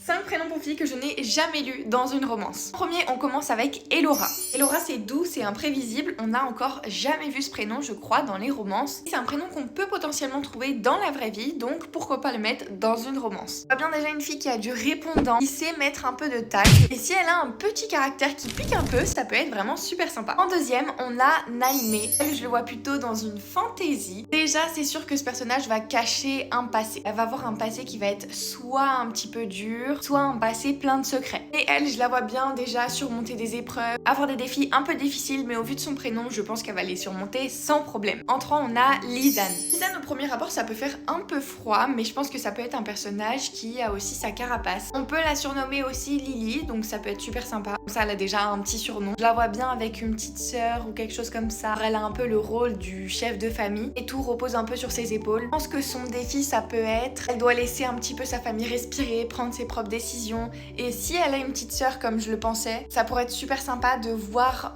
5 prénoms pour filles que je n'ai jamais lus dans une romance. En premier, on commence avec Elora. Elora, c'est doux, c'est imprévisible. On n'a encore jamais vu ce prénom, je crois, dans les romances. C'est un prénom qu'on peut potentiellement trouver dans la vraie vie, donc pourquoi pas le mettre dans une romance. On voit bien déjà une fille qui a du répondant, qui sait mettre un peu de tact. Et si elle a un petit caractère qui pique un peu, ça peut être vraiment super sympa. En deuxième, on a Naimé. Elle, je le vois plutôt dans une fantaisie. Déjà, c'est sûr que ce personnage va cacher un passé. Elle va avoir un passé qui va être soit un petit peu dur, soit un passé plein de secrets. Et elle, je la vois bien déjà surmonter des épreuves, avoir des défis un peu difficiles, mais au vu de son prénom, je pense qu'elle va les surmonter sans problème. En 3, on a Lisanne. Lisanne, au premier abord, ça peut faire un peu froid, mais je pense que ça peut être un personnage qui a aussi sa carapace. On peut la surnommer aussi Lily, donc ça peut être super sympa. Ça, elle a déjà un petit surnom. Je la vois bien avec une petite sœur ou quelque chose comme ça. Elle a un peu le rôle du chef de famille et tout repose un peu sur ses épaules. Je pense que son défi, ça peut être, elle doit laisser un petit peu sa famille respirer, prendre ses propres décisions. Et si elle a une petite sœur comme je le pensais, ça pourrait être super sympa de voir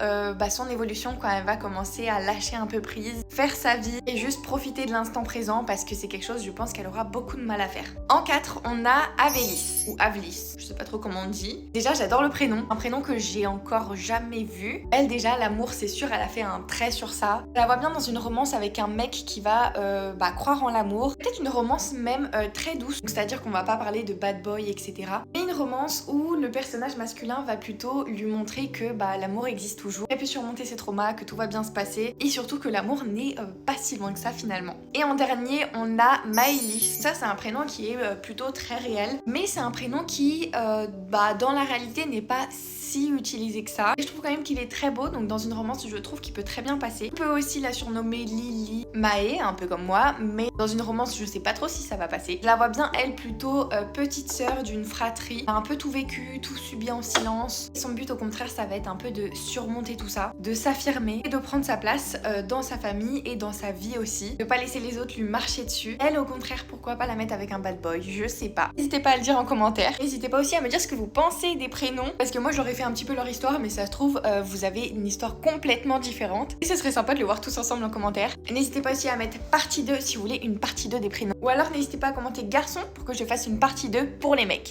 son évolution quand elle va commencer à lâcher un peu prise, faire sa vie et juste profiter de l'instant présent parce que c'est quelque chose, je pense qu'elle aura beaucoup de mal à faire. En 4, on a Avélis ou Avelis, je sais pas trop comment on dit. Déjà, j'adore le prénom, un prénom que j'ai encore jamais vu. Elle déjà, l'amour, c'est sûr, elle a fait un trait sur ça. Je la vois bien dans une romance avec un mec qui va croire en l'amour. Peut-être une romance même très douce, c'est-à-dire qu'on va pas parler de bad boy, etc. Mais une romance où le personnage masculin va plutôt lui montrer que l'amour existe toujours. Elle peut surmonter ses traumas, que tout va bien se passer et surtout que l'amour n'est pas si loin que ça finalement. Et en dernier, on a Maëlys. Ça, c'est un prénom qui est plutôt très réel, mais c'est un prénom qui, dans la réalité, n'est pas si utilisé que ça. Et je trouve quand même qu'il est très beau, donc dans une romance, je trouve qu'il peut très bien passer. On peut aussi la surnommer Lily Maë, un peu comme moi, mais dans une romance, je sais pas trop si ça va passer. Je la vois bien, elle, plutôt petite sœur d'une fratrie, un peu tout vécu, tout subi en silence. Son but, au contraire, ça va être un peu de surmonter tout ça, de s'affirmer et de prendre sa place dans sa famille et dans sa vie aussi. De pas laisser les autres lui marcher dessus. Elle, au contraire, pourquoi pas la mettre avec un bad boy, je sais pas. N'hésitez pas à le dire en commentaire. N'hésitez pas aussi à me dire ce que vous pensez des prénoms, parce que moi, j'aurais fait un petit peu leur histoire, mais ça se trouve, vous avez une histoire complètement différente. Et ce serait sympa de le voir tous ensemble en commentaire. N'hésitez pas aussi à mettre partie 2 si vous voulez une partie 2 des prénoms. Ou alors n'hésitez pas à commenter garçon pour que je fasse une partie 2 pour les mecs.